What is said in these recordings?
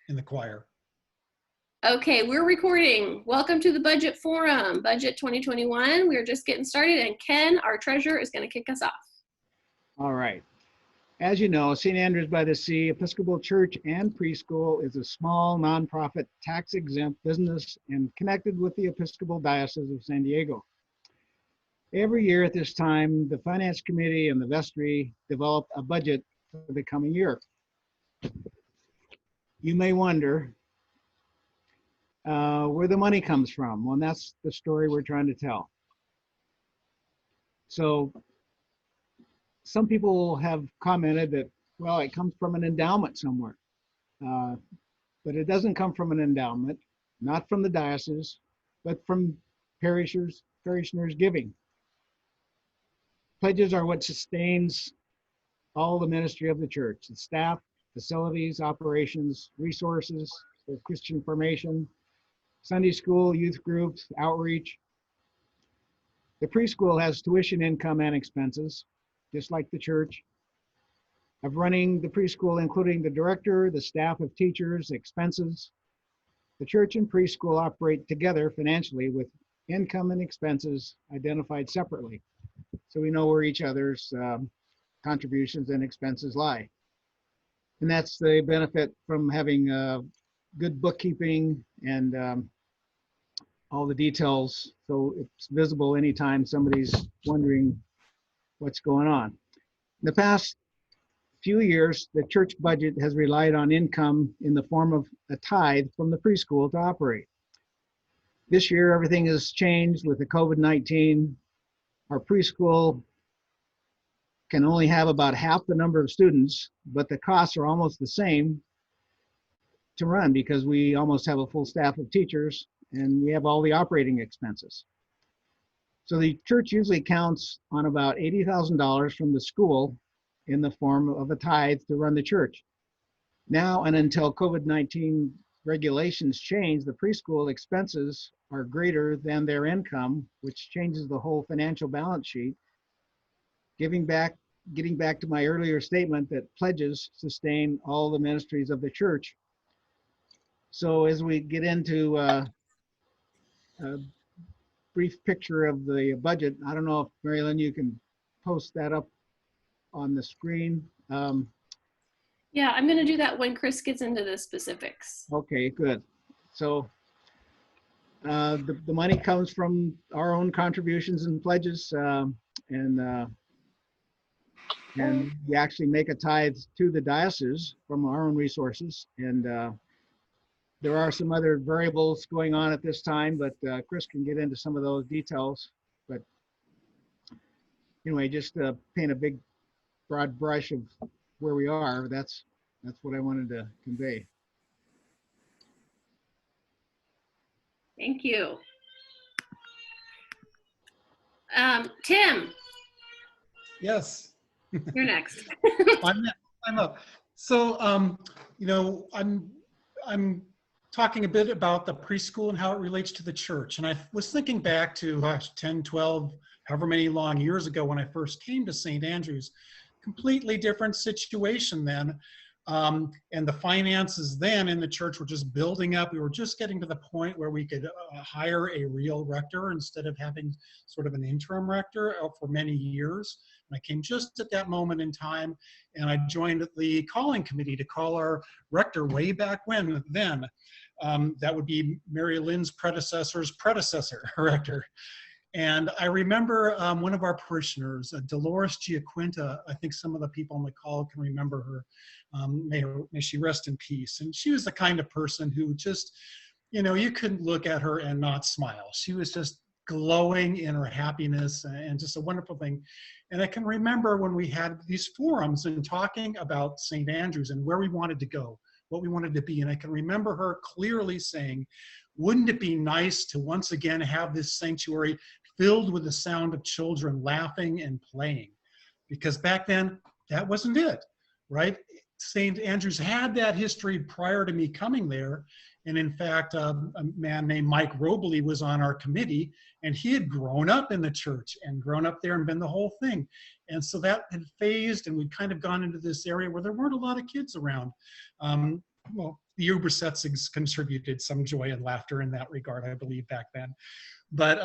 in the choir. Okay, we're recording. Welcome to the Budget Forum, Budget 2021. We're just getting started, and Ken, our treasurer, is going to kick us off. All right. As you know, St. Andrews by the Sea Episcopal Church and Preschool is a small, nonprofit, tax-exempt business and connected with the Episcopal Diocese of San Diego. Every year at this time, the Finance Committee and the Vestry develop a budget for the coming year. You may wonder where the money comes from. Well, that's the story we're trying to tell. So some people have commented that, well, it comes from an endowment somewhere. But it doesn't come from an endowment, not from the diocese, but from parishioners giving. Pledges are what sustains all the ministry of the church, the staff, facilities, operations, resources, for Christian formation, Sunday school, youth groups, outreach. The preschool has tuition income and expenses, just like the church. Of running the preschool, including the director, the staff of teachers, expenses. The church and preschool operate together financially with income and expenses identified separately. So we know where each other's contributions and expenses lie. And that's the benefit from having good bookkeeping and all the details, so it's visible anytime somebody's wondering what's going on. In the past few years, the church budget has relied on income in the form of a tithe from the preschool to operate. This year, everything has changed with the COVID-19. Our preschool can only have about half the number of students, but the costs are almost the same to run because we almost have a full staff of teachers and we have all the operating expenses. So the church usually counts on about $80,000 from the school in the form of a tithe to run the church. Now and until COVID-19 regulations change, the preschool expenses are greater than their income, which changes the whole financial balance sheet. Getting back to my earlier statement that pledges sustain all the ministries of the church. So as we get into a brief picture of the budget, I don't know if Mary Lynn, you can post that up on the screen. Yeah, I'm going to do that when Chris gets into the specifics. Okay, good. So the money comes from our own contributions and pledges, and we actually make a tithe to the diocese from our own resources. And there are some other variables going on at this time, but Chris can get into some of those details. But anyway, just paint a big broad brush of where we are. That's what I wanted to convey. Thank you. Tim. Yes. You're next. I'm up. So, you know, I'm talking a bit about the preschool and how it relates to the church. And I was thinking back to 10, 12, however many long years ago when I first came to St. Andrews. Completely different situation then. And the finances then in the church were just building up. We were just getting to the point where we could hire a real rector instead of having sort of an interim rector for many years. And I came just at that moment in time, and I joined the calling committee to call our rector way back when then. That would be Mary Lynn's predecessor's predecessor rector. And I remember one of our parishioners, Dolores Giaquinta. I think some of the people on the call can remember her. May she rest in peace. And she was the kind of person who just, you know, you couldn't look at her and not smile. She was just glowing in her happiness and just a wonderful thing. And I can remember when we had these forums and talking about St. Andrews and where we wanted to go, what we wanted to be. And I can remember her clearly saying, wouldn't it be nice to once again have this sanctuary filled with the sound of children laughing and playing? Because back then, that wasn't it, right? St. Andrews had that history prior to me coming there. And in fact, a man named Mike Robley was on our committee, and he had grown up in the church and grown up there and been the whole thing. And so that had phased, and we'd kind of gone into this area where there weren't a lot of kids around. well, the Ubersetzigs contributed some joy and laughter in that regard, I believe, back then. But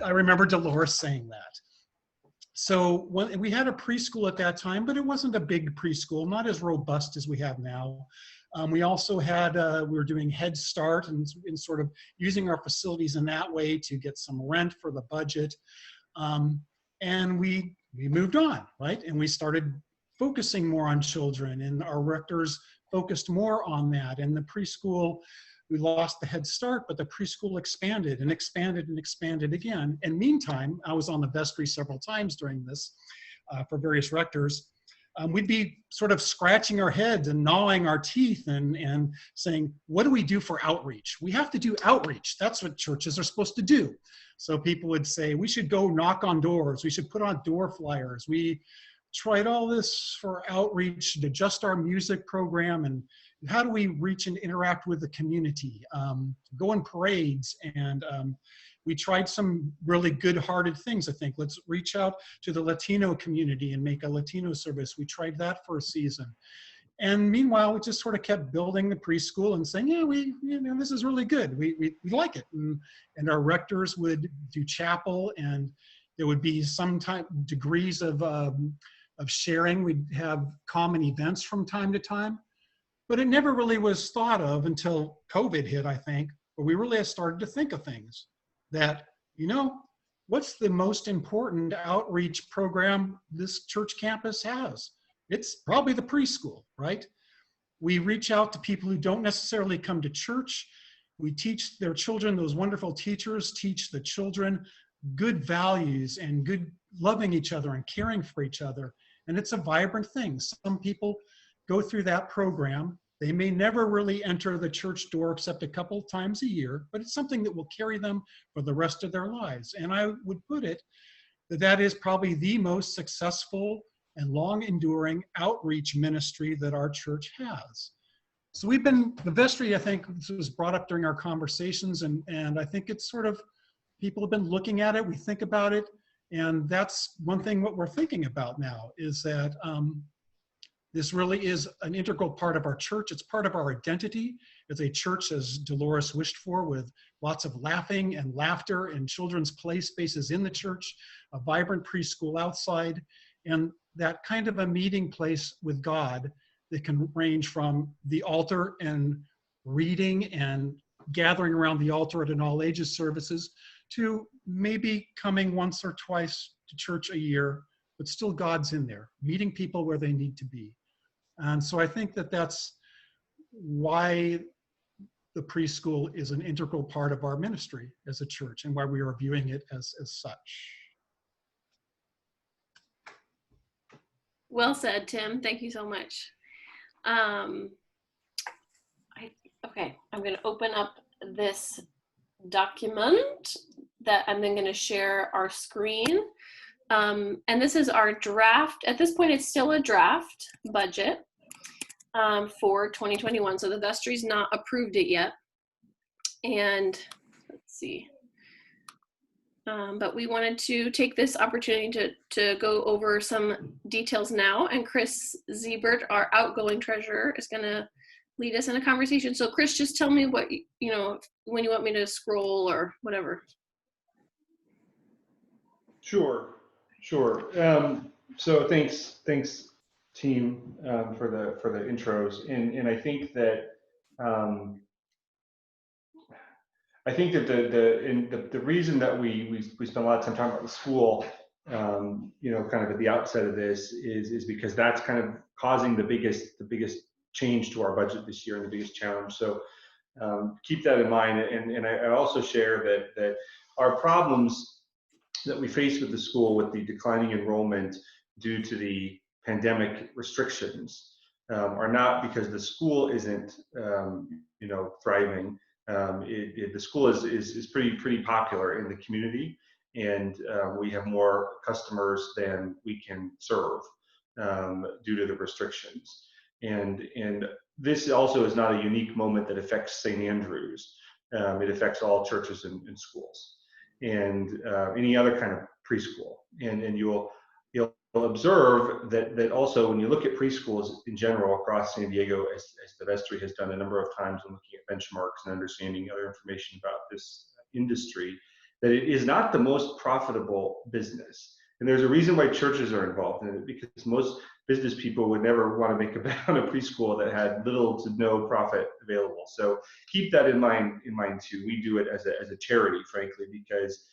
I remember Dolores saying that. So when we had a preschool at that time, but it wasn't a big preschool, not as robust as we have now. We also had, we were doing Head Start and sort of using our facilities in that way to get some rent for the budget. And we moved on, right? And we started focusing more on children, and our rectors focused more on that. And the preschool, we lost the Head Start, but the preschool expanded and expanded and expanded again. And meantime, I was on the vestry several times during this for various rectors. We'd be sort of scratching our heads and gnawing our teeth and saying, what do we do for outreach? We have to do outreach. That's what churches are supposed to do. So people would say, we should go knock on doors. We should put on door flyers. We tried all this for outreach, to adjust our music program, and how do we reach and interact with the community? Go in parades, and we tried some really good-hearted things, I think. Let's reach out to the Latino community and make a Latino service. We tried that for a season. And meanwhile, we just sort of kept building the preschool and saying, yeah, this is really good. We like it. And our rectors would do chapel, and there would be some degrees of sharing. We'd have common events from time to time. But it never really was thought of until COVID hit, I think, where we really started to think of things that, what's the most important outreach program this church campus has? It's probably the preschool, right? We reach out to people who don't necessarily come to church. We teach their children, those wonderful teachers teach the children good values and good loving each other and caring for each other. And it's a vibrant thing. Some people go through that program. They may never really enter the church door except a couple of times a year, but it's something that will carry them for the rest of their lives. And I would put it that is probably the most successful and long-enduring outreach ministry that our church has. So the vestry, I think, was brought up during our conversations, and I think it's sort of, people have been looking at it, we think about it, and that's one thing what we're thinking about now, is that this really is an integral part of our church. It's part of our identity as a church, as Dolores wished for, with lots of laughing and laughter and children's play spaces in the church, a vibrant preschool outside, and that kind of a meeting place with God that can range from the altar and reading and gathering around the altar at an all ages services to maybe coming once or twice to church a year, but still God's in there, meeting people where they need to be. And so I think that that's why the preschool is an integral part of our ministry as a church, and why we are viewing it as such. Well said, Tim. Thank you so much. Okay, I'm going to open up this document that I'm then going to share our screen. And this is our draft. At this point, it's still a draft budget for 2021. So the vestry's not approved it yet. And let's see. But we wanted to take this opportunity to go over some details now. And Chris Ziebert, our outgoing treasurer, is going to lead us in a conversation. So Chris, just tell me what, when you want me to scroll or whatever. Sure. So thanks team for the intros, and I think that the reason that we spend a lot of time talking about the school, kind of at the outset of this is because that's kind of causing the biggest change to our budget this year and the biggest challenge. So keep that in mind, and I also share that our problems that we face with the school, with the declining enrollment due to the pandemic restrictions, are not because the school isn't, thriving. The school is pretty popular in the community, and we have more customers than we can serve due to the restrictions. And this also is not a unique moment that affects St. Andrews. It affects all churches and schools, and any other kind of preschool. And you'll you'll observe that also when you look at preschools in general across San Diego, as the vestry has done a number of times in looking at benchmarks and understanding other information about this industry, that it is not the most profitable business. And there's a reason why churches are involved in it, because most business people would never want to make a bet on a preschool that had little to no profit available. So keep that in mind too. We do it as a charity, frankly, because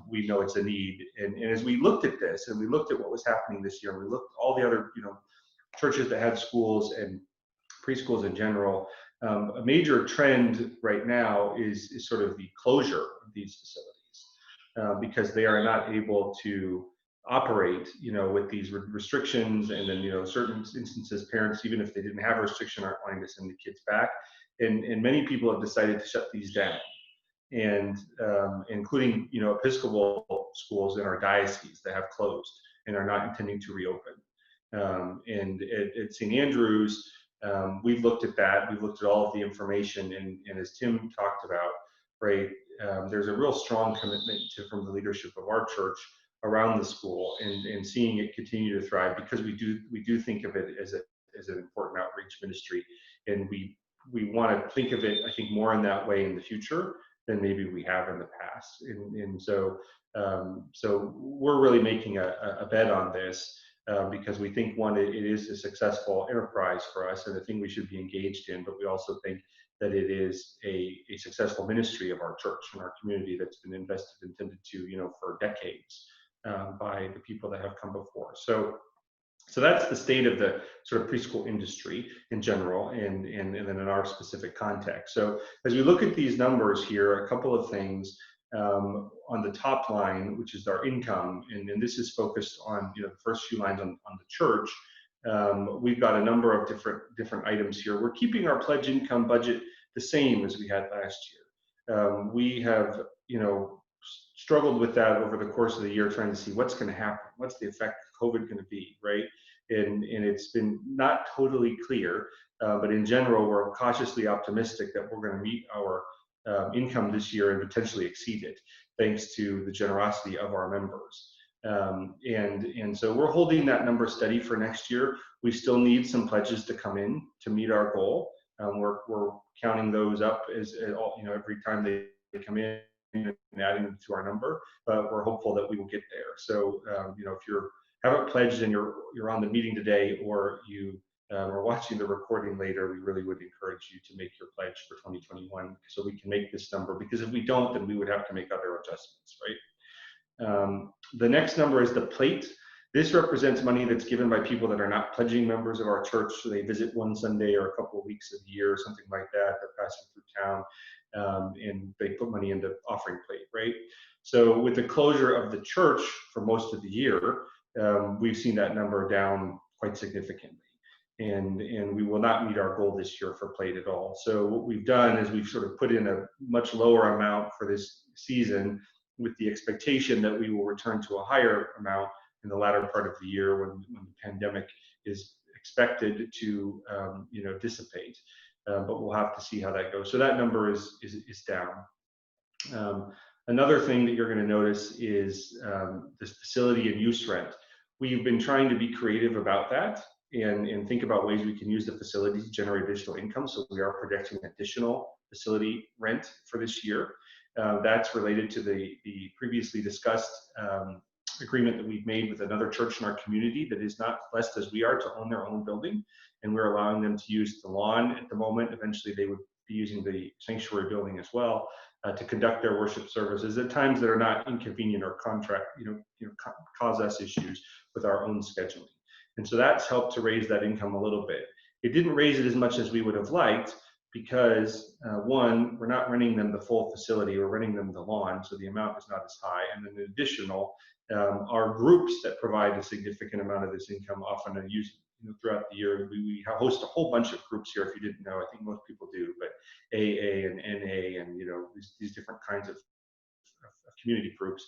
we know it's a need. And as we looked at this, and we looked at what was happening this year, and we looked at all the other churches that had schools and preschools in general, a major trend right now is sort of the closure of these facilities because they are not able to operate, with these restrictions, and then certain instances, parents, even if they didn't have a restriction, aren't wanting to send the kids back, and many people have decided to shut these down, and including Episcopal schools in our diocese that have closed and are not intending to reopen. And at St. Andrews, we've looked at that. We've looked at all of the information, and as Tim talked about, right, there's a real strong commitment from the leadership of our church around the school and seeing it continue to thrive, because we do think of it as an important outreach ministry, and we want to think of it, I think, more in that way in the future than maybe we have in the past. And so we're really making a bet on this because we think, one, it is a successful enterprise for us and a thing we should be engaged in, but we also think that it is a successful ministry of our church and our community that's been invested and tended to, for decades by the people that have come before. So that's the state of the sort of preschool industry in general, and then in our specific context. So as we look at these numbers here, a couple of things on the top line, which is our income, and this is focused on the first few lines on the church. We've got a number of different items here. We're keeping our pledge income budget the same as we had last year. We have struggled with that over the course of the year, trying to see what's going to happen, what's the effect of COVID going to be, right? And it's been not totally clear, but in general, we're cautiously optimistic that we're going to meet our income this year and potentially exceed it, thanks to the generosity of our members. And so we're holding that number steady for next year. We still need some pledges to come in to meet our goal. We're counting those up as every time they come in and adding them to our number, but we're hopeful that we will get there. So if you haven't pledged and you're on the meeting today, or you are watching the recording later, we really would encourage you to make your pledge for 2021 so we can make this number, because if we don't, then we would have to make other adjustments, right? The next number is the plate. This represents money that's given by people that are not pledging members of our church, so they visit one Sunday or a couple of weeks of the year, something like that. They're passing through town, and they put money into offering plate, right? So with the closure of the church for most of the year, we've seen that number down quite significantly. And we will not meet our goal this year for plate at all. So what we've done is we've sort of put in a much lower amount for this season, with the expectation that we will return to a higher amount in the latter part of the year when the pandemic is expected to dissipate. But we'll have to see how that goes. So that number is down. Another thing that you're going to notice is this facility and use rent. We've been trying to be creative about that and think about ways we can use the facility to generate additional income. So we are projecting additional facility rent for this year. That's related to the previously discussed agreement that we've made with another church in our community that is not blessed as we are to own their own building. And we're allowing them to use the lawn at the moment. Eventually they would be using the sanctuary building as well to conduct their worship services at times that are not inconvenient or cause us issues with our own scheduling. And so that's helped to raise that income a little bit. It didn't raise it as much as we would have liked because one, we're not renting them the full facility, we're renting them the lawn, so the amount is not as high. And then additional, our groups that provide a significant amount of this income often are used throughout the year. We host a whole bunch of groups here. If you didn't know, I think most people do, but AA and NA and these different kinds of community groups,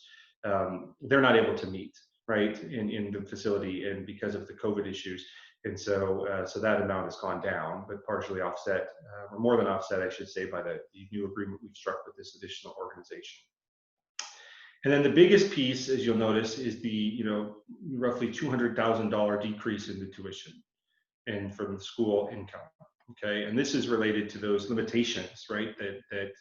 they're not able to meet, right, in the facility, and because of the COVID issues. And so that amount has gone down, but partially offset, or more than offset, I should say, by the new agreement we've struck with this additional organization. And then the biggest piece, as you'll notice, is the roughly $200,000 decrease in the tuition and from the school income. Okay, and this is related to those limitations, right, that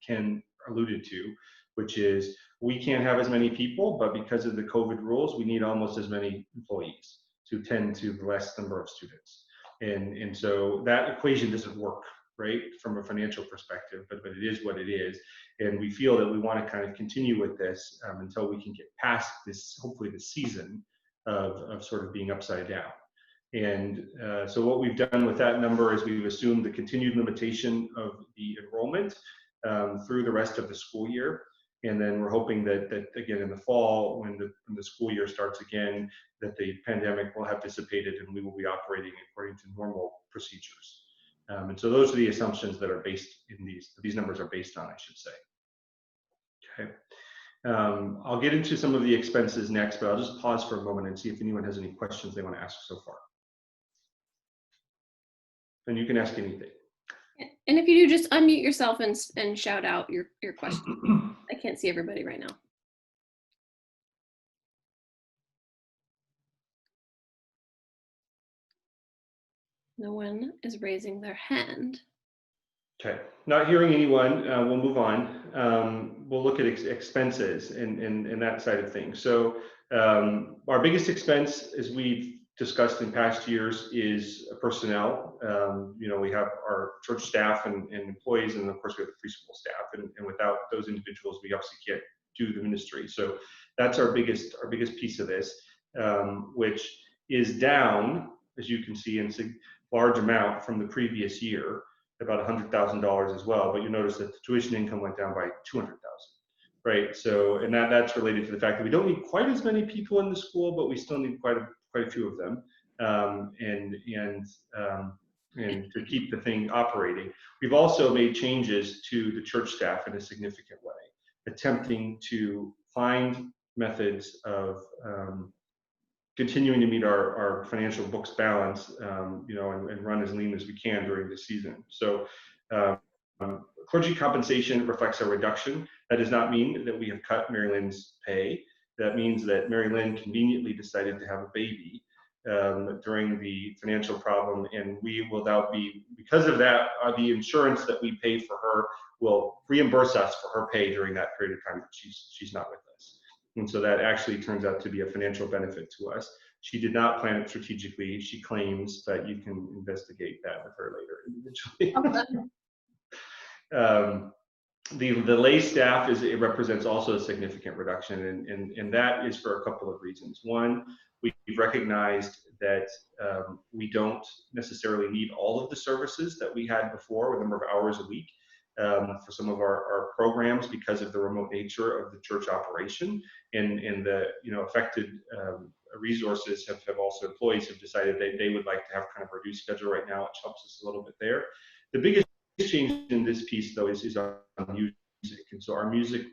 Ken alluded to, which is we can't have as many people, but because of the COVID rules, we need almost as many employees to tend to the less number of students. And so that equation doesn't work, right, from a financial perspective, but it is what it is. And we feel that we want to kind of continue with this until we can get past this, hopefully the season of sort of being upside down. And so what we've done with that number is we've assumed the continued limitation of the enrollment through the rest of the school year. And then we're hoping that again in the fall, when the school year starts again, that the pandemic will have dissipated and we will be operating according to normal procedures. And so those are the assumptions that are based in these numbers are based on, I should say. Okay. I'll get into some of the expenses next, but I'll just pause for a moment and see if anyone has any questions they want to ask so far. And you can ask anything. And if you do, just unmute yourself and shout out your question. I can't see everybody right now. No one is raising their hand. Okay, not hearing anyone, we'll move on. We'll look at expenses and that side of things. So our biggest expense, as we've discussed in past years, is personnel. We have our church staff and employees, and of course we have the preschool staff. And without those individuals, we obviously can't do the ministry. So that's our biggest piece of this, which is down, as you can see, in a large amount from the previous year, about $100,000 as well. But you notice that the tuition income went down by $200,000. Right. So, and that's related to the fact that we don't need quite as many people in the school, but we still need quite a few of them, and to keep the thing operating. We've also made changes to the church staff in a significant way, attempting to find methods of continuing to meet our financial books balance, and run as lean as we can during the season. So clergy compensation reflects a reduction. That does not mean that we have cut Mary Lynn's pay. That means that Mary Lynn conveniently decided to have a baby during the financial problem, and we will now be, because of that, the insurance that we pay for her will reimburse us for her pay during that period of time that she's not with us. And so that actually turns out to be a financial benefit to us. She did not plan it strategically. She claims that you can investigate that with her later individually. The lay staff it represents also a significant reduction, and that is for a couple of reasons. One, we've recognized that we don't necessarily need all of the services that we had before, with a number of hours a week, for some of our programs, because of the remote nature of the church operation, and the affected resources have also, employees have decided they would like to have kind of a reduced schedule right now, which helps us a little bit there. The biggest change in this piece, though, is on music. And so our music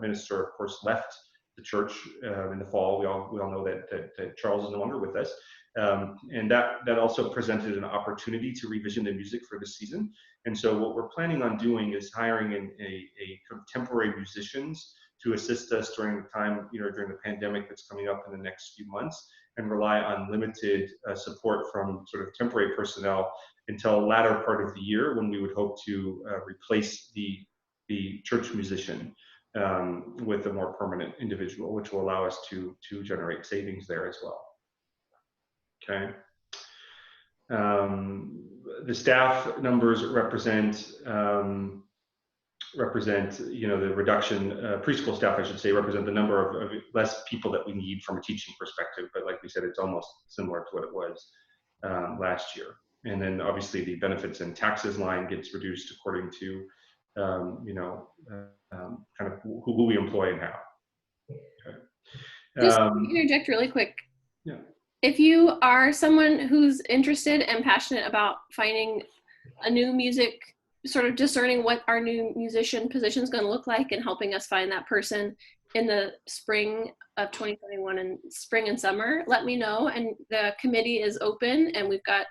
minister, of course, left the church in the fall. We all know that Charles is no longer with us, and that also presented an opportunity to revision the music for the season. And so what we're planning on doing is hiring a temporary musicians to assist us during the time, during the pandemic that's coming up in the next few months, and rely on limited support from sort of temporary personnel until the latter part of the year, when we would hope to replace the church musician with a more permanent individual, which will allow us to generate savings there as well. Okay. The staff numbers represent the reduction. Preschool staff, I should say, represent the number of less people that we need from a teaching perspective. But like we said, it's almost similar to what it was last year. And then obviously the benefits and taxes line gets reduced according to kind of who we employ and how. Okay. Just interject really quick. Yeah. If you are someone who's interested and passionate about finding a new music, sort of discerning what our new musician position is going to look like, and helping us find that person in the spring of 2021 and spring and summer, let me know. And the committee is open, and we've got,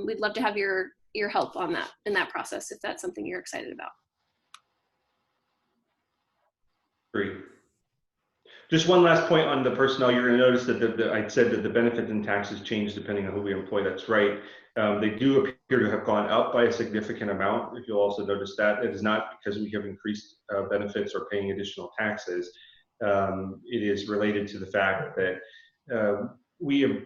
we'd love to have your help on that, in that process, if that's something you're excited about. Great. Just one last point on the personnel. You're going to notice that I said that the benefits and taxes change depending on who we employ. That's right. They do appear to have gone up by a significant amount. If you'll also notice that, it is not because we have increased benefits or paying additional taxes. It is related to the fact that we have,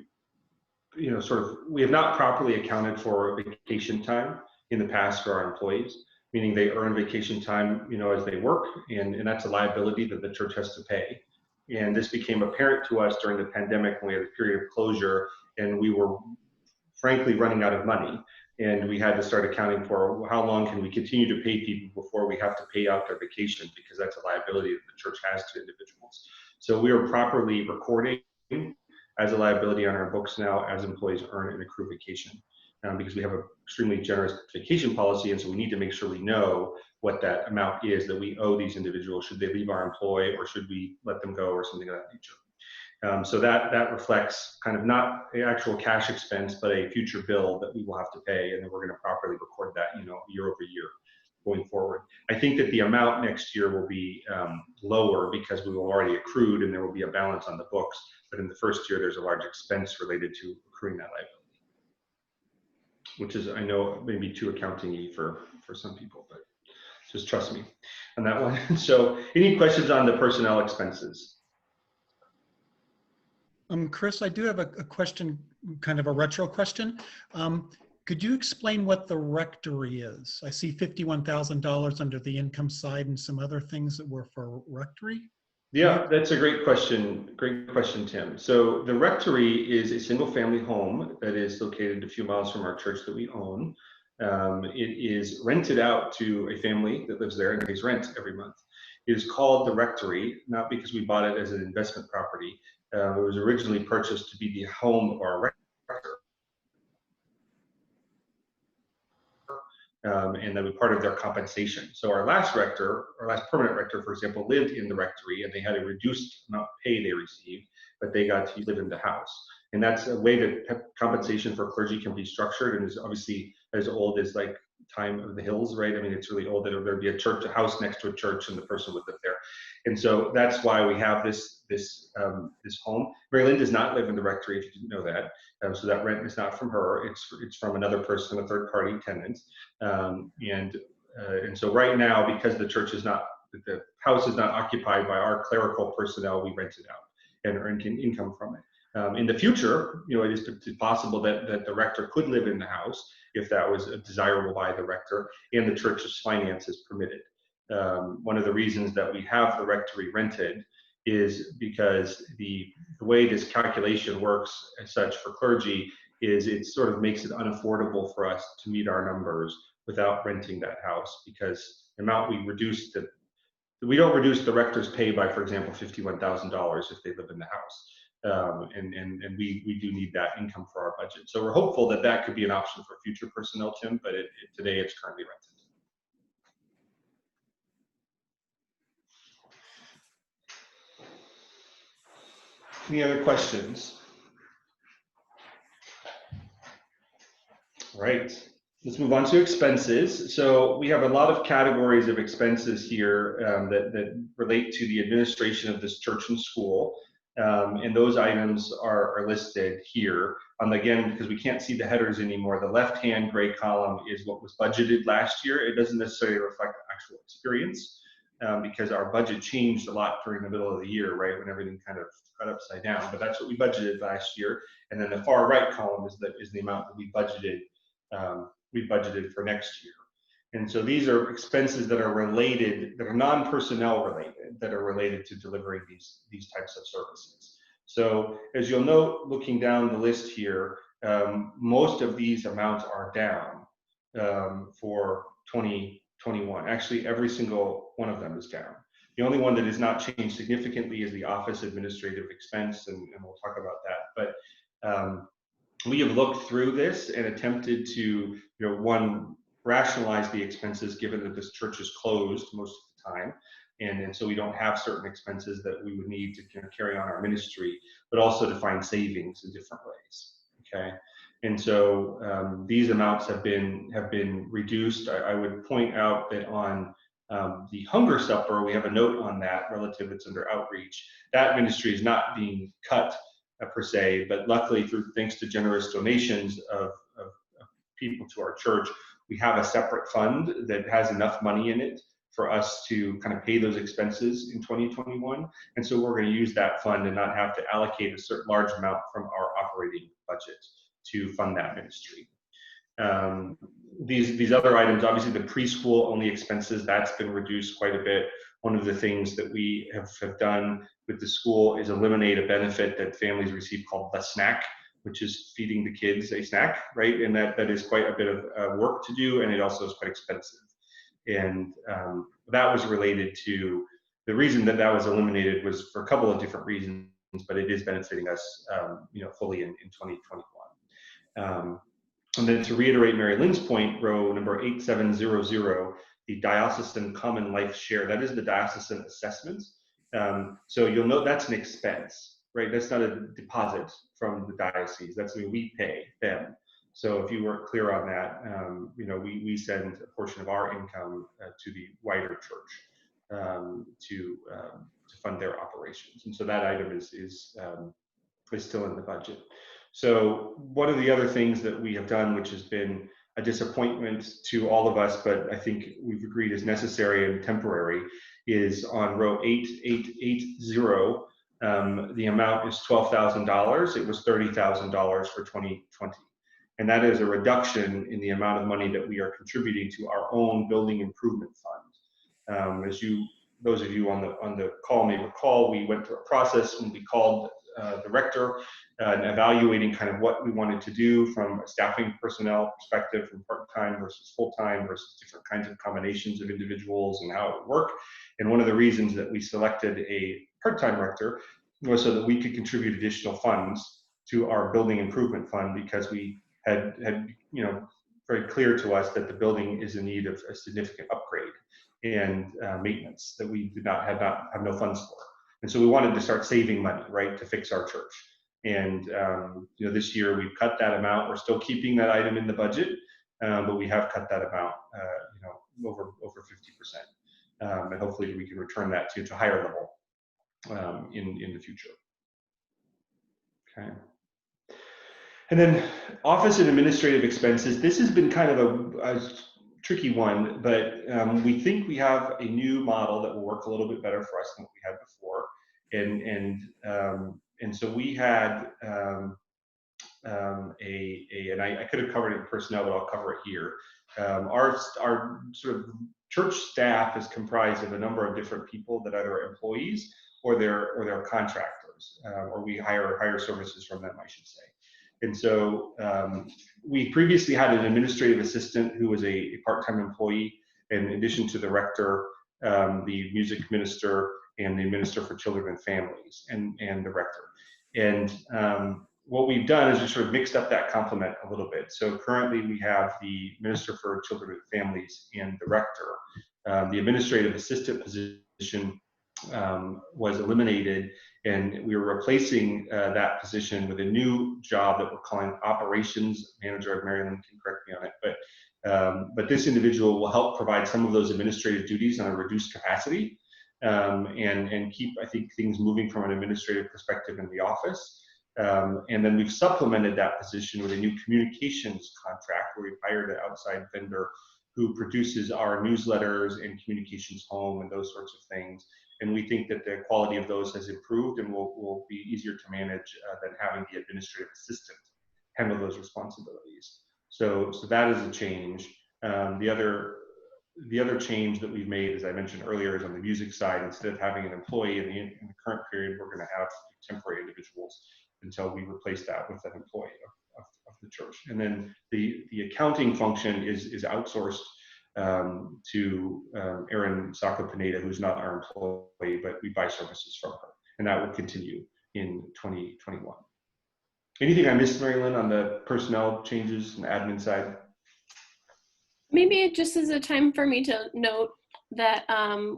we have not properly accounted for vacation time in the past for our employees, meaning they earn vacation time, as they work, and that's a liability that the church has to pay. And this became apparent to us during the pandemic when we had a period of closure, and we were frankly running out of money. And we had to start accounting for how long can we continue to pay people before we have to pay out their vacation, because that's a liability that the church has to individuals. So we are properly recording as a liability on our books now as employees earn and accrue vacation, because we have an extremely generous vacation policy. And so we need to make sure we know what that amount is that we owe these individuals. Should they leave our employ, or should we let them go, or something of that nature? So that reflects kind of not the actual cash expense, but a future bill that we will have to pay, and then we're going to properly record that, year over year going forward. I think that the amount next year will be lower because we will already accrued, and there will be a balance on the books. But in the first year, there's a large expense related to accruing that liability, which is, I know, maybe too accounting-y for some people, but just trust me on that one. So any questions on the personnel expenses? Chris, I do have a question, kind of a retro question. Could you explain what the rectory is? I see $51,000 under the income side and some other things that were for rectory. Yeah, that's a great question. Great question, Tim. So the rectory is a single family home that is located a few miles from our church that we own. It is rented out to a family that lives there and pays rent every month. It is called the rectory, not because we bought it as an investment property. It was originally purchased to be the home of our rector. And that was part of their compensation. So our last permanent rector, for example, lived in the rectory, and they had a reduced amount of pay they received, but they got to live in the house. And that's a way that compensation for clergy can be structured, and is obviously as old as like time of the hills, right? I mean, it's really old that there'd be a house next to a church, and the person would live there. And so that's why we have this home. Mary Lynn does not live in the rectory, if you didn't know that. So that rent is not from her. It's from another person, a third party tenant. And so right now, because the house is not occupied by our clerical personnel, we rent it out and earn income from it. In the future, it is possible that the rector could live in the house if that was desirable by the rector and the church's finances permitted. One of the reasons that we have the rectory rented is because the way this calculation works as such for clergy is it sort of makes it unaffordable for us to meet our numbers without renting that house, because the amount we don't reduce the rector's pay by, for example, $51,000 if they live in the house. And we do need that income for our budget. So we're hopeful that that could be an option for future personnel, Tim, but today it's currently rented. Any other questions? All right, let's move on to expenses. So we have a lot of categories of expenses here that relate to the administration of this church and school. And those items are listed here. Again, because we can't see the headers anymore, the left-hand gray column is what was budgeted last year. It doesn't necessarily reflect actual experience, because our budget changed a lot during the middle of the year, right, when everything kind of got upside down. But that's what we budgeted last year. And then the far right column is the amount that we budgeted for next year. And so these are expenses that are related, that are non-personnel related, that are related to delivering these types of services. So as you'll note, looking down the list here, most of these amounts are down for 2021. Actually, every single one of them is down. The only one that has not changed significantly is the office administrative expense, and we'll talk about that. But we have looked through this and attempted to, rationalize the expenses, given that this church is closed most of the time. And so we don't have certain expenses that we would need to carry on our ministry, but also to find savings in different ways, okay? And so these amounts have been reduced. I would point out that on The Hunger Supper, we have a note on that relative, it's under outreach. That ministry is not being cut per se, but luckily thanks to generous donations of people to our church, we have a separate fund that has enough money in it for us to kind of pay those expenses in 2021. And so we're going to use that fund and not have to allocate a certain large amount from our operating budget to fund that ministry. These other items, obviously the preschool only expenses, that's been reduced quite a bit. One of the things that we have done with the school is eliminate a benefit that families receive called the snack, which is feeding the kids a snack, right? And that is quite a bit of work to do, and it also is quite expensive. And that was related to, the reason that was eliminated was for a couple of different reasons, but it is benefiting us, fully in 2021. And then to reiterate Mary Lynn's point, row number 8700, the diocesan common life share, that is the diocesan assessment. So you'll note that's an expense, right? That's not a deposit from the diocese. That's something we pay them. So if you weren't clear on that, we send a portion of our income to the wider church to fund their operations. And so that item is still in the budget. So one of the other things that we have done, which has been a disappointment to all of us, but I think we've agreed is necessary and temporary, is on row 8880. The amount is $12,000. It was $30,000 for 2020. And that is a reduction in the amount of money that we are contributing to our own building improvement fund. Those of you on the call may recall, we went through a process when we called the rector and evaluating kind of what we wanted to do from a staffing personnel perspective, from part-time versus full-time versus different kinds of combinations of individuals and how it would work. And one of the reasons that we selected a part-time rector was so that we could contribute additional funds to our building improvement fund, because we had very clear to us that the building is in need of a significant upgrade and maintenance that we have no funds for. And so we wanted to start saving money, right, to fix our church. And this year we've cut that amount. We're still keeping that item in the budget, but we have cut that amount, over 50%. And hopefully we can return that to a higher level in the future. Okay. And then office and administrative expenses. This has been kind of a tricky one, but we think we have a new model that will work a little bit better for us than what we had before. And so we had and I could have covered it in personnel, but I'll cover it here. Our sort of church staff is comprised of a number of different people that either are employees or they're contractors, or we hire services from them, I should say. And so we previously had an administrative assistant who was a part-time employee, in addition to the rector, the music minister, and the minister for children and families, and the rector. And what we've done is we sort of mixed up that complement a little bit. So currently we have the minister for children and families and the rector. The administrative assistant position was eliminated, and we were replacing that position with a new job that we're calling operations manager. Mary Lynn can correct me on it, but this individual will help provide some of those administrative duties on a reduced capacity, and keep, I think, things moving from an administrative perspective in the office. And then we've supplemented that position with a new communications contract, where we've hired an outside vendor who produces our newsletters and communications home and those sorts of things. And we think that the quality of those has improved and will be easier to manage than having the administrative assistant handle those responsibilities. So that is a change. The other change that we've made, as I mentioned earlier, is on the music side. Instead of having an employee in the current period, we're going to have temporary individuals until we replace that with an employee of the church. And then the accounting function is outsourced to Erin Sacco-Pineda, who's not our employee, but we buy services from her, and that will continue in 2021. Anything I missed, Mary Lynn, on the personnel changes and admin side? Maybe just as a time for me to note that some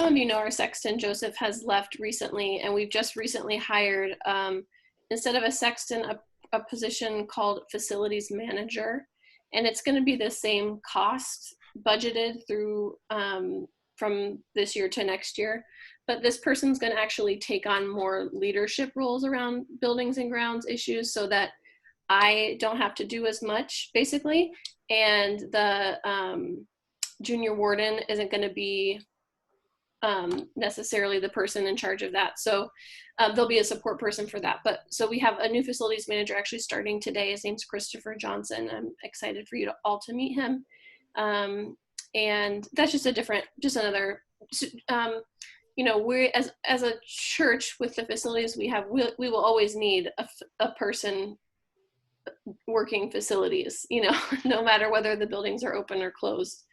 of you know our sexton Joseph has left recently, and we've just recently hired, instead of a sexton, a position called facilities manager. and it's going to be the same cost budgeted through from this year to next year. But this person's going to actually take on more leadership roles around buildings and grounds issues, so that I don't have to do as much, basically. And the junior warden isn't going to be necessarily the person in charge of that. So there'll be a support person for that. But so we have a new facilities manager actually starting today. His name's Christopher Johnson. I'm excited for you all to meet him. And that's just another, you know, we as a church with the facilities we have, we will always need a person working facilities, you know, no matter whether the buildings are open or closed.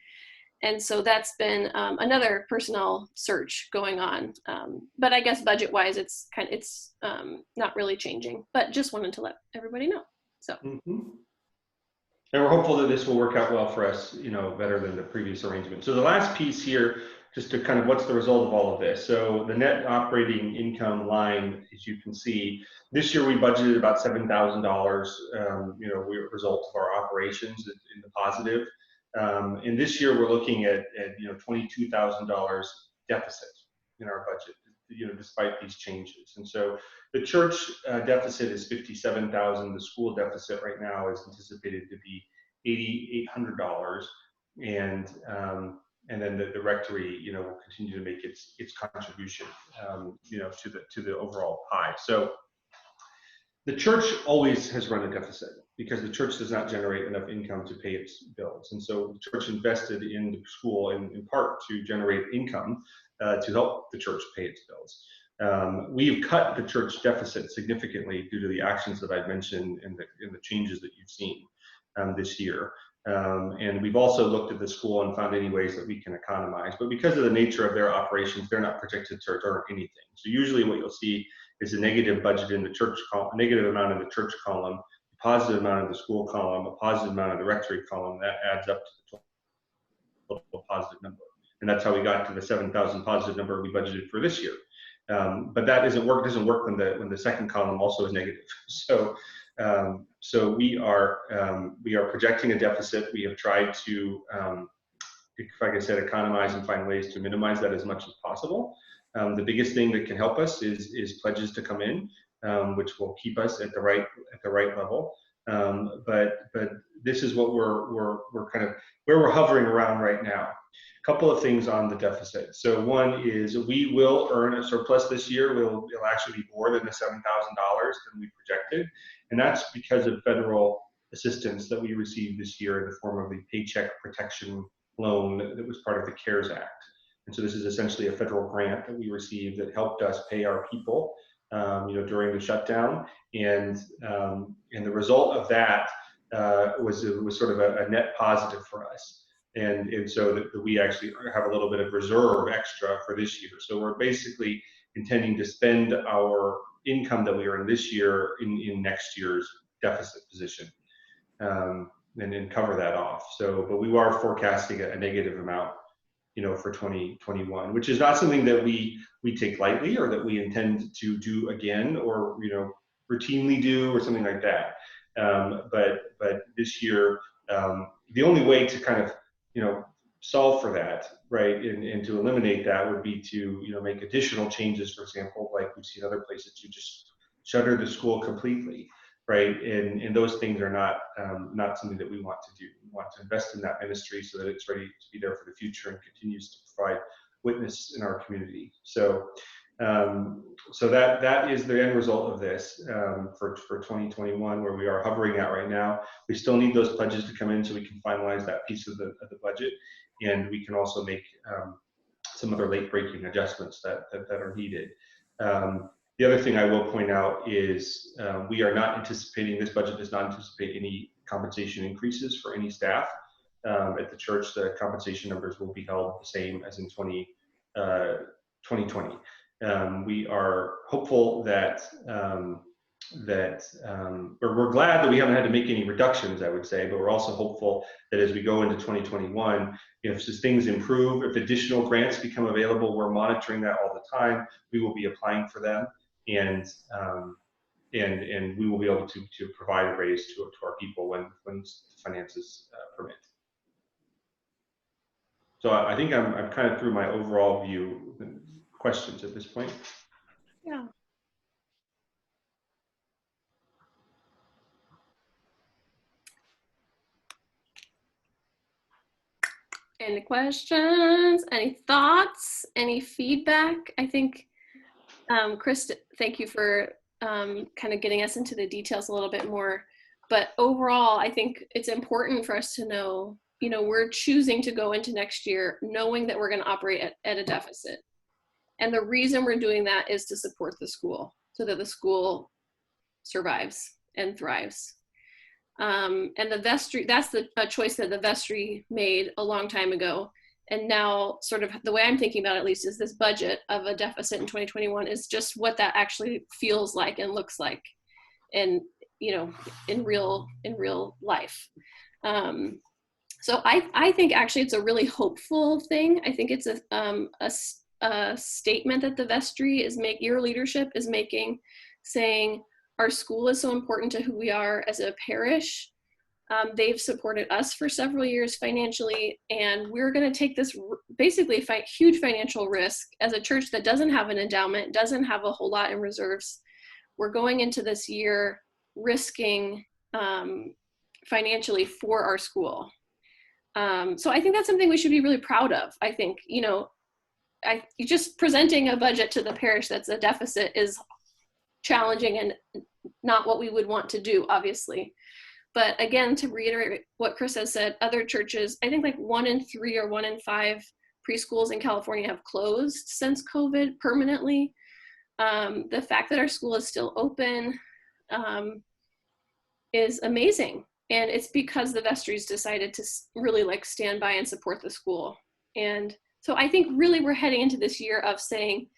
And so that's been another personnel search going on. But I guess budget wise, it's not really changing, but just wanted to let everybody know. So. Mm-hmm. And we're hopeful that this will work out well for us, you know, better than the previous arrangement. So the last piece here, just to kind of what's the result of all of this. So the net operating income line, as you can see, this year we budgeted about $7,000, you know, we result of our operations in the positive. And this year we're looking at you know, $22,000 deficit in our budget, you know, despite these changes. And so the church deficit is $57,000. The school deficit right now is anticipated to be $8,800. And then the rectory, you know, will continue to make its contribution, you know, to the overall pie. So the church always has run a deficit because the church does not generate enough income to pay its bills. And so the church invested in the school in part to generate income to help the church pay its bills. We've cut the church deficit significantly due to the actions that I've mentioned and the changes that you've seen this year. And we've also looked at the school and found any ways that we can economize. But because of the nature of their operations, they're not projected to earn anything. So usually what you'll see is a negative budget in the church column, a negative amount in the church column, a positive amount in the school column, a positive amount in the rectory column. That adds up to the total positive number. And that's how we got to the 7,000 positive number we budgeted for this year. But that doesn't work when the second column also is negative. So we are projecting a deficit. We have tried to, like I said, economize and find ways to minimize that as much as possible. The biggest thing that can help us is pledges to come in, which will keep us at the right level. But this is what we're kind of where we're hovering around right now. A couple of things on the deficit. So one is we will earn a surplus this year. It'll actually be more than the $7,000 than we projected, and that's because of federal assistance that we received this year in the form of the Paycheck Protection Loan that was part of the CARES Act. And so this is essentially a federal grant that we received that helped us pay our people, you know, during the shutdown. And the result of that was sort of a net positive for us. And so that we actually have a little bit of reserve extra for this year. So we're basically intending to spend our income that we earn this year in next year's deficit position, and then cover that off. So, but we are forecasting a negative amount, you know, for 2021, which is not something that we take lightly or that we intend to do again or, you know, routinely do or something like that. But this year, the only way to kind of, you know, solve for that, right, and to eliminate that would be to, you know, make additional changes, for example, like we've seen other places, to just shutter the school completely, right? And those things are not something that we want to do. We want to invest in that ministry so that it's ready to be there for the future and continues to provide witness in our community. So that is the end result of this for 2021, where we are hovering at right now. We still need those pledges to come in so we can finalize that piece of the budget, and we can also make some other late-breaking adjustments that are needed. The other thing I will point out is we are not anticipating, this budget does not anticipate any compensation increases for any staff at the church. The compensation numbers will be held the same as in 2020. We are hopeful that we're glad that we haven't had to make any reductions, I would say, but we're also hopeful that as we go into 2021, if things improve, if additional grants become available, we're monitoring that all the time. We will be applying for them, and we will be able to provide a raise to our people when finances permit. So I think I'm kind of through my overall view questions at this point. Yeah. Any questions? Any thoughts? Any feedback? I think, Chris, thank you for kind of getting us into the details a little bit more. But overall, I think it's important for us to know, you know, we're choosing to go into next year knowing that we're going to operate at a deficit. And the reason we're doing that is to support the school so that the school survives and thrives. And the vestry, that's a choice that the vestry made a long time ago. And now sort of the way I'm thinking about it, at least, is this budget of a deficit in 2021 is just what that actually feels like and looks like. And, you know, in real life. So I think actually it's a really hopeful thing. I think it's a statement that the vestry is your leadership is making, saying our school is so important to who we are as a parish. They've supported us for several years financially, and we're going to take this basically huge financial risk as a church that doesn't have an endowment, doesn't have a whole lot in reserves. We're going into this year risking financially for our school. So I think that's something we should be really proud of. I think, you know, just presenting a budget to the parish that's a deficit is challenging and not what we would want to do, obviously. But again, to reiterate what Chris has said, other churches, I think like 1 in 3 or 1 in 5 preschools in California have closed since COVID permanently. The fact that our school is still open is amazing. And it's because the vestries decided to really like stand by and support the school. And so I think really we're heading into this year of saying,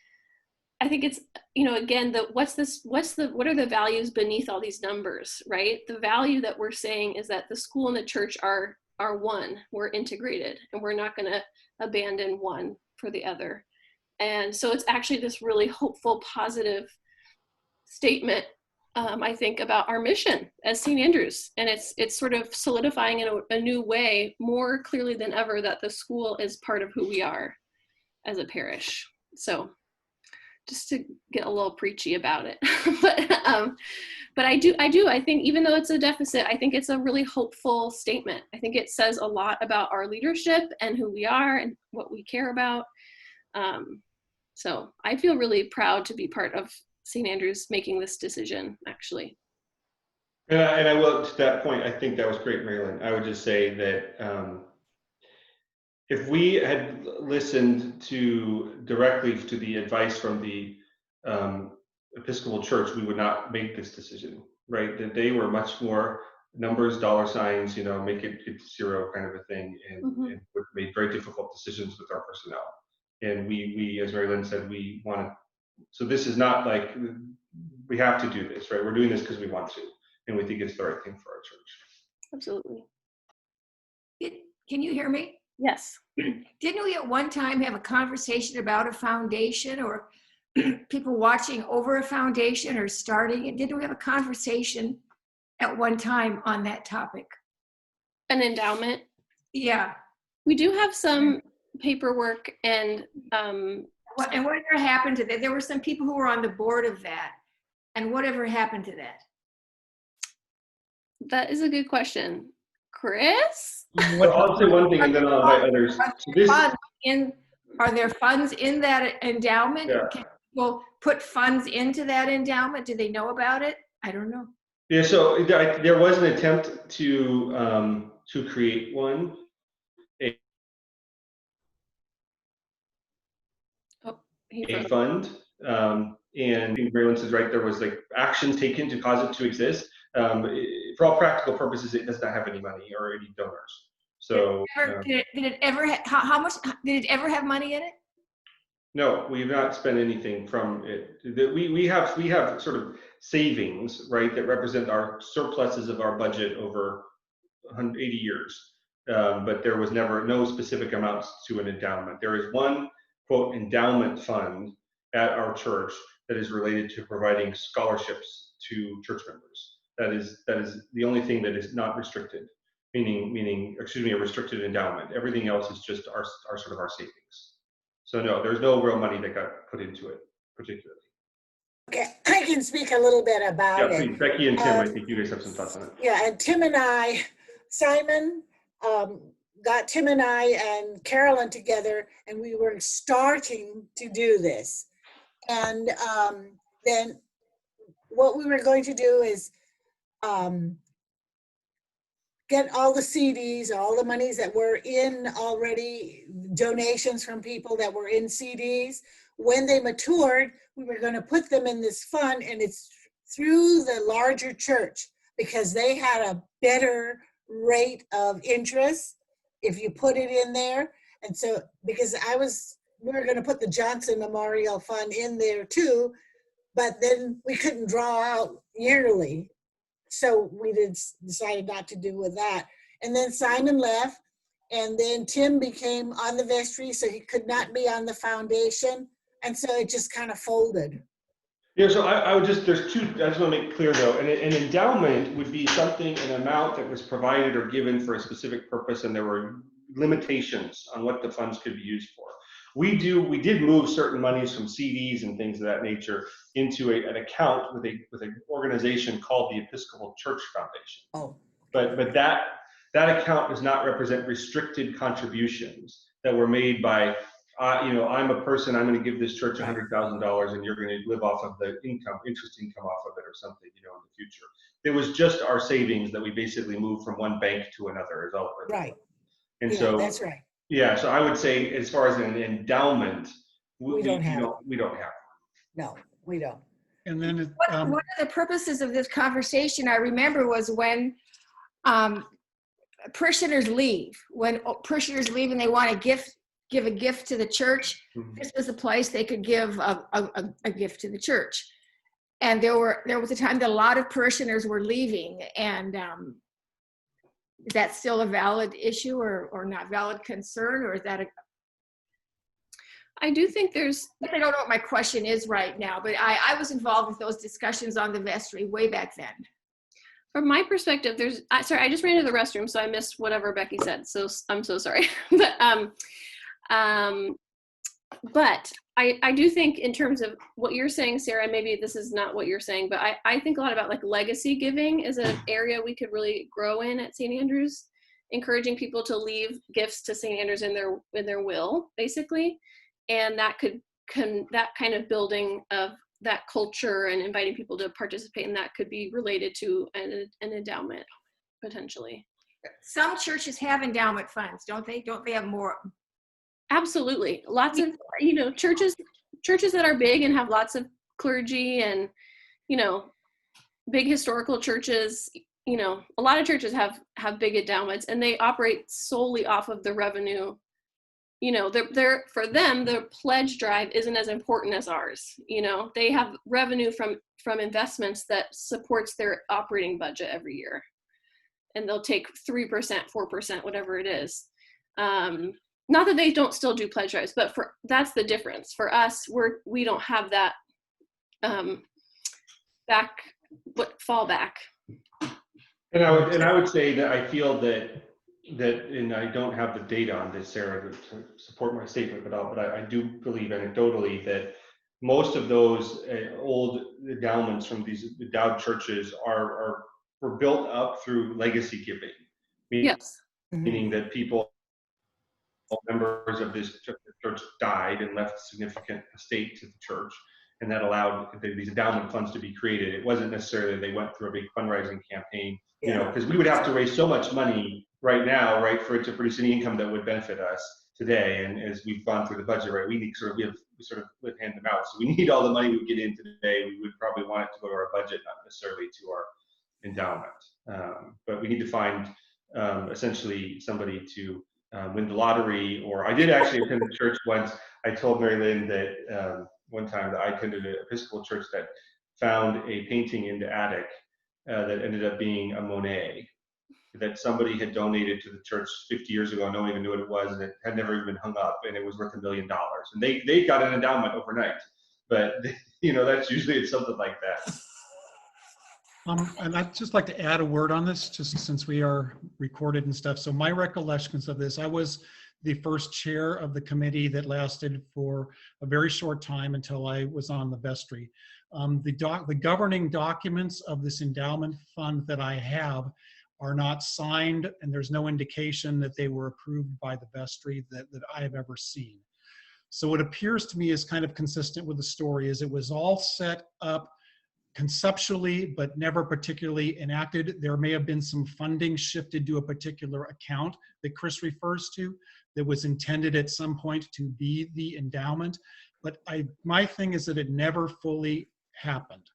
I think it's, you know, again, what are the values beneath all these numbers, right? The value that we're saying is that the school and the church are one, we're integrated, and we're not going to abandon one for the other. And so it's actually this really hopeful, positive statement, I think, about our mission as St. Andrews. And it's sort of solidifying in a new way, more clearly than ever, that the school is part of who we are as a parish. So just to get a little preachy about it. But I think even though it's a deficit, I think it's a really hopeful statement. I think it says a lot about our leadership and who we are and what we care about. So I feel really proud to be part of St. Andrews making this decision, actually. And I will, to that point, I think that was great, Marilyn. I would just say that if we had listened directly to the advice from the Episcopal Church, we would not make this decision, right? That they were much more numbers, dollar signs, you know, make it zero kind of a thing, and made very difficult decisions with our personnel. And we, as Marilyn said, we want to. So this is not like we have to do this, right? We're doing this because we want to, and we think it's the right thing for our church. Absolutely. Can you hear me? Yes. Didn't we at one time have a conversation about a foundation or people watching over a foundation or starting it? Didn't we have a conversation at one time on that topic? An endowment? Yeah. We do have some paperwork and whatever happened to that? There were some people who were on the board of that. And whatever happened to that? That is a good question. Chris? Well, I'll say one thing and then I'll invite others. Are there funds in that endowment? Yeah. Can people put funds into that endowment? Do they know about it? I don't know. Yeah, so there was an attempt to create one. A fund, and Marilyn says right, there was like actions taken to cause it to exist. For all practical purposes, it does not have any money or any donors. So did it ever how much did it ever have money in it? No, we've not spent anything from it. We have sort of savings, right, that represent our surpluses of our budget over 180 years. But there was never no specific amounts to an endowment. There is one, quote, endowment fund at our church that is related to providing scholarships to church members. That is the only thing that is not restricted. meaning a restricted endowment. Everything else is just our sort of our savings. So no, there's no real money that got put into it particularly. Okay, I can speak a little bit about Yeah, it. please, Becky and Tim, I think you guys have some thoughts on it. Yeah, and Tim and I, Simon got Tim and I and Carolyn together, and we were starting to do this. And then what we were going to do is get all the CDs, all the monies that were in already, donations from people that were in CDs. When they matured, we were going to put them in this fund, and it's through the larger church because they had a better rate of interest if you put it in there. And so, because we were going to put the Johnson Memorial Fund in there too, but then we couldn't draw out yearly. So we decided not to do with that. And then Simon left, and then Tim became on the vestry, so he could not be on the foundation. And so it just kind of folded. Yeah, so I would just, I just want to make clear though, an endowment would be something, an amount that was provided or given for a specific purpose, and there were limitations on what the funds could be used for. We did move certain monies from CDs and things of that nature into an account with an organization called the Episcopal Church Foundation. Oh. But that account does not represent restricted contributions that were made by, I'm a person, I'm going to give this church $100,000 and you're going to live off of the interest income off of it or something, in the future. It was just our savings that we basically moved from one bank to another. Right. And yeah, so that's right. Yeah, so I would say as far as an endowment, we don't have. No, we don't. And then One of the purposes of this conversation, I remember, was when parishioners leave. When parishioners leave and they want to give a gift to the church, this was a place they could give a gift to the church. And there was a time that a lot of parishioners were leaving, and is that still a valid issue or not valid concern, or is that I do think there's, I don't know what my question is right now, but I was involved with those discussions on the vestry way back then. from my perspective, sorry, I just ran to the restroom, so I missed whatever Becky said. So I'm so sorry. But I do think in terms of what you're saying, Sarah, maybe this is not what you're saying, but I think a lot about like legacy giving is an area we could really grow in at St. Andrews, encouraging people to leave gifts to St. Andrews in their will, basically. And that that kind of building of that culture and inviting people to participate in that could be related to an endowment, potentially. Some churches have endowment funds, don't they? Don't they have more? Absolutely. Lots of, churches that are big and have lots of clergy and, big historical churches, a lot of churches have big endowments, and they operate solely off of the revenue. They're for them, the pledge drive isn't as important as ours. They have revenue from investments that supports their operating budget every year. And they'll take 3%, 4%, whatever it is. Not that they don't still do pledge drives, but that's the difference. For us, we don't have that fallback. And I would say that I feel that, and I don't have the data on this, Sarah, to support my statement, but I do believe anecdotally that most of those old endowments from these endowed churches were built up through legacy giving. Yes. Meaning that members of this church died and left significant estate to the church, and that allowed these endowment funds to be created. It wasn't necessarily they went through a big fundraising campaign, because we would have to raise so much money right now, right, for it to produce any income that would benefit us today. And as we've gone through the budget, right, we sort of live hand to mouth. So we need all the money we get in today. We would probably want it to go to our budget, not necessarily to our endowment. But we need to find essentially somebody to win the lottery. Or I did actually attend a church once. I told Mary Lynn that one time that I attended an Episcopal church that found a painting in the attic that ended up being a Monet that somebody had donated to the church 50 years ago. No one even knew what it was, and it had never even been hung up, and it was worth $1 million. And they got an endowment overnight. But that's usually it's something like that. And I'd just like to add a word on this, just since we are recorded and stuff. So my recollections of this, I was the first chair of the committee that lasted for a very short time until I was on the vestry. The governing documents of this endowment fund that I have are not signed, and there's no indication that they were approved by the vestry that I have ever seen. So what appears to me is kind of consistent with the story is it was all set up conceptually, but never particularly enacted. There may have been some funding shifted to a particular account that Chris refers to that was intended at some point to be the endowment. But my thing is that it never fully happened.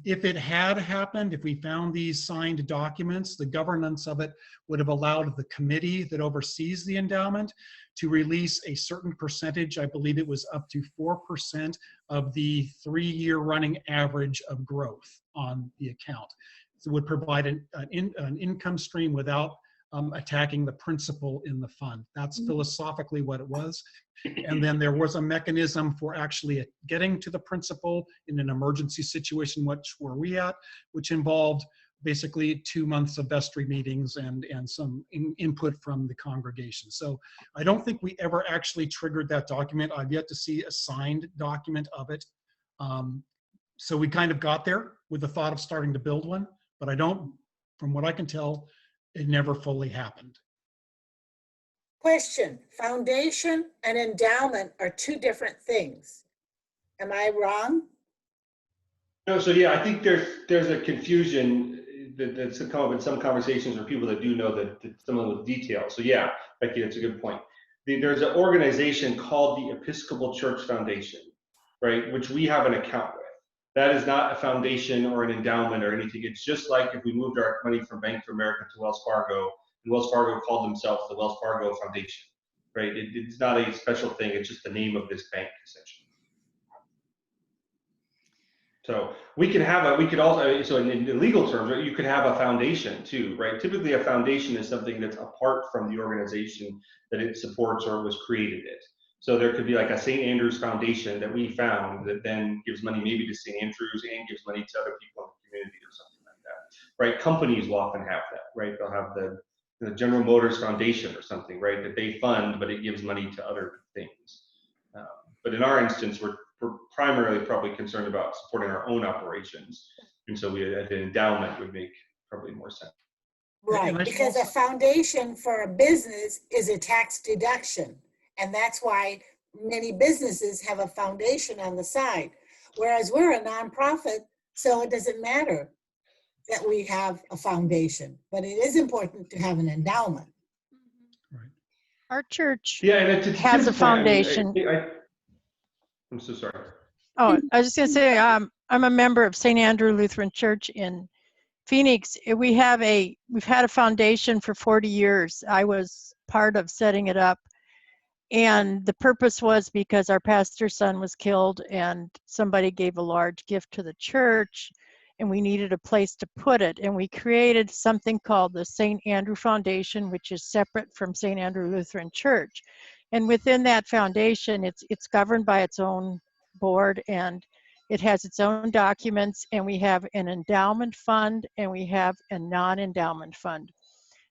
If it had happened, if we found these signed documents, the governance of it would have allowed the committee that oversees the endowment to release a certain percentage. I believe it was up to 4% of the 3-year running average of growth on the account. So it would provide an income stream without attacking the principal in the fund. That's philosophically what it was. And then there was a mechanism for actually getting to the principal in an emergency situation, which were we at, which involved basically 2 months of vestry meetings and some input from the congregation. So I don't think we ever actually triggered that document. I've yet to see a signed document of it. So we kind of got there with the thought of starting to build one, but I don't, from what I can tell, it never fully happened. Question, foundation and endowment are two different things. Am I wrong? No, so yeah, I think there's a confusion that's come up in some conversations with people that do know that some of the details. So yeah, Becky, that's a good point. There's an organization called the Episcopal Church Foundation, right, which we have an account with. That is not a foundation or an endowment or anything. It's just like if we moved our money from Bank of America to Wells Fargo, and Wells Fargo called themselves the Wells Fargo Foundation, right? It's not a special thing. It's just the name of this bank, essentially. So we could also, so in legal terms, right, you could have a foundation too, right? Typically a foundation is something that's apart from the organization that it supports or was created it. So there could be like a St. Andrews Foundation that we found that then gives money maybe to St. Andrews and gives money to other people in the community or something like that, right? Companies will often have that, right? They'll have the General Motors Foundation or something, right? That they fund, but it gives money to other things. But in our instance, we're primarily probably concerned about supporting our own operations. And so an endowment would make probably more sense. Right, because a foundation for a business is a tax deduction. And that's why many businesses have a foundation on the side. Whereas we're a nonprofit, so it doesn't matter that we have a foundation. But it is important to have an endowment. Right. Our church Yeah, and it's has a foundation. I'm so sorry. Oh, I was just going to say, I'm a member of St. Andrew Lutheran Church in Phoenix. We've had a foundation for 40 years. I was part of setting it up. And the purpose was because our pastor's son was killed and somebody gave a large gift to the church and we needed a place to put it. And we created something called the St. Andrew Foundation, which is separate from St. Andrew Lutheran Church. And within that foundation, it's governed by its own board and it has its own documents, and we have an endowment fund and we have a non-endowment fund.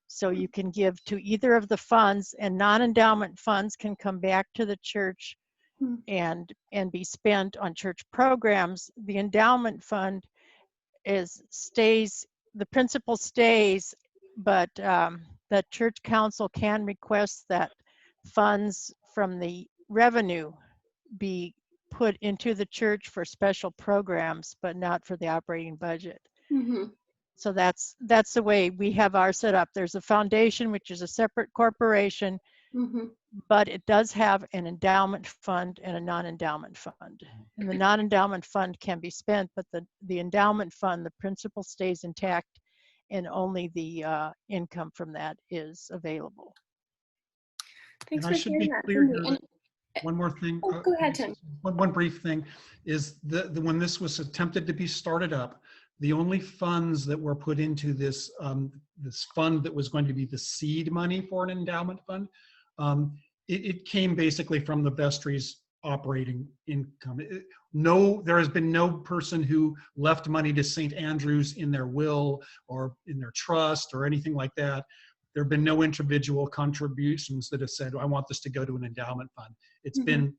So you can give to either of the funds, and non-endowment funds can come back to the church and be spent on church programs. The endowment fund the principal stays, but the church council can request that funds from the revenue be put into the church for special programs, but not for the operating budget. Mm-hmm. So that's the way we have ours set up. There's a foundation, which is a separate corporation, but it does have an endowment fund and a non-endowment fund. And the non-endowment fund can be spent, but the endowment fund, the principal stays intact, and only the income from that is available. Thanks And for I should sharing be that. clear Cindy. here, one more thing. Oh, go ahead, Tim. One brief thing is when this was attempted to be started up, the only funds that were put into this this fund that was going to be the seed money for an endowment fund, it came basically from the vestry's operating income. No, there has been no person who left money to St. Andrews in their will or in their trust or anything like that. There have been no individual contributions that have said, I want this to go to an endowment fund. It's been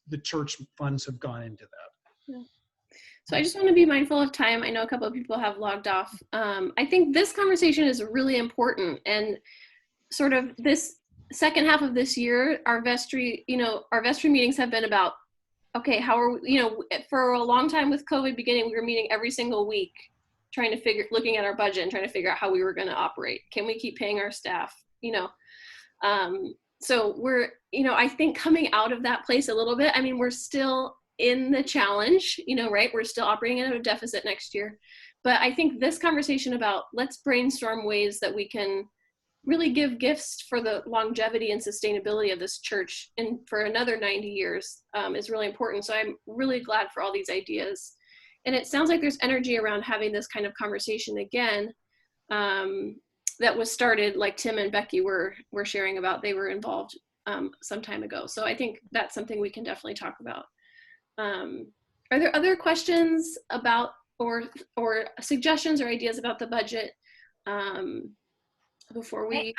the church funds have gone into that. Yeah. So I just want to be mindful of time. I know a couple of people have logged off. I think this conversation is really important, and sort of this second half of this year, our vestry meetings have been about, okay, how are we, for a long time with COVID beginning, we were meeting every single week, looking at our budget and trying to figure out how we were going to operate. Can we keep paying our staff? So we're, I think coming out of that place a little bit, I mean, we're still in the challenge, right? We're still operating at a deficit next year. But I think this conversation about let's brainstorm ways that we can really give gifts for the longevity and sustainability of this church and for another 90 years is really important. So I'm really glad for all these ideas. And it sounds like there's energy around having this kind of conversation again that was started, like Tim and Becky were sharing about. They were involved some time ago. So I think that's something we can definitely talk about. Are there other questions about or suggestions or ideas about the budget before we?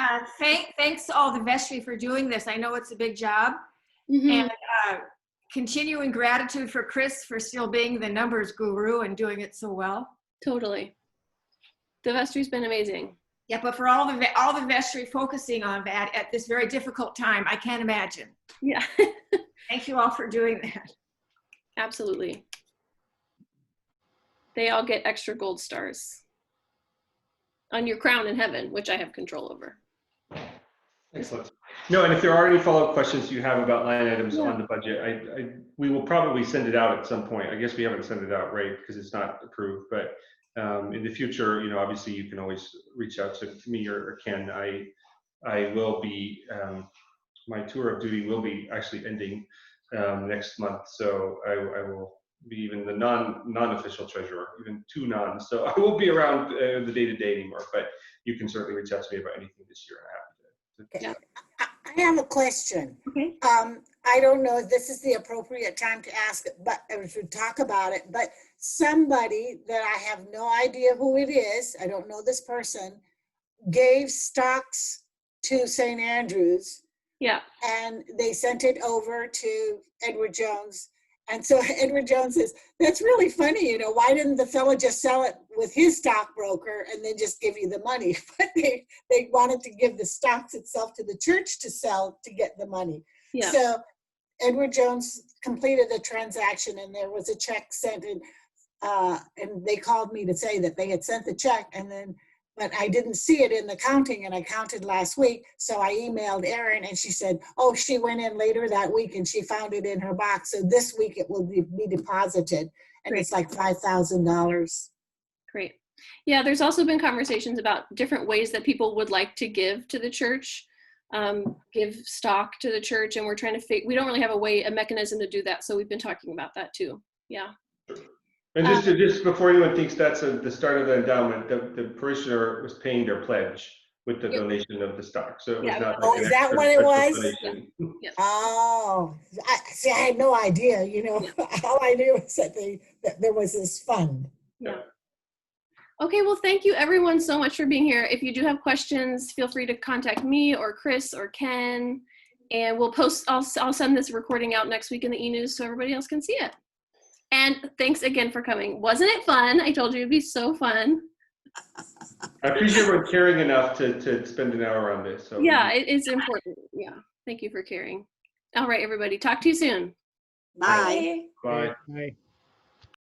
Thanks to all the vestry for doing this. I know it's a big job. And continuing gratitude for Chris for still being the numbers guru and doing it so well. Totally. The vestry's been amazing. Yeah, but for all the vestry focusing on that at this very difficult time, I can't imagine. Yeah. Thank you all for doing that. Absolutely. They all get extra gold stars on your crown in heaven, which I have control over. Excellent. No, and if there are any follow-up questions you have about line items on the budget, we will probably send it out at some point. I guess we haven't sent it out, right? Because it's not approved, but in the future, obviously you can always reach out to me or Ken. I will be, my tour of duty will be actually ending next month. So I will be even the non-official treasurer, even two non. So I won't be around the day-to-day anymore, but you can certainly reach out to me about anything this year. Okay. I have a question. Okay. I don't know if this is the appropriate time to ask it, but to talk about it, but somebody that I have no idea who it is, I don't know this person, gave stocks to St. Andrews. Yeah. And they sent it over to Edward Jones. And so Edward Jones says, that's really funny, why didn't the fellow just sell it with his stockbroker and then just give you the money? But they wanted to give the stocks itself to the church to sell to get the money. Yeah. So Edward Jones completed the transaction and there was a check sent in, and they called me to say that they had sent the check but I didn't see it in the counting, and I counted last week. So I emailed Erin and she said, oh, she went in later that week and she found it in her box. So this week it will be deposited, and Great. It's like $5,000. Great. Yeah, there's also been conversations about different ways that people would like to give to the church, give stock to the church, and we're trying to we don't really have a mechanism to do that. So we've been talking about that too. Yeah. And just before anyone thinks that's the start of the endowment, the parishioner was paying their pledge with the donation of the stock. So it was not. Oh, is that what it was? Donation. Yeah. Oh, I had no idea, all I knew was that there was this fund. Yeah. Okay, well, thank you everyone so much for being here. If you do have questions, feel free to contact me or Chris or Ken, and we'll post, I'll send this recording out next week in the e-news so everybody else can see it. And thanks again for coming. Wasn't it fun? I told you it'd be so fun. I appreciate everyone caring enough to spend an hour on this. So Yeah, it's important. Yeah, thank you for caring. All right, everybody, talk to you soon. Bye. Bye. Bye.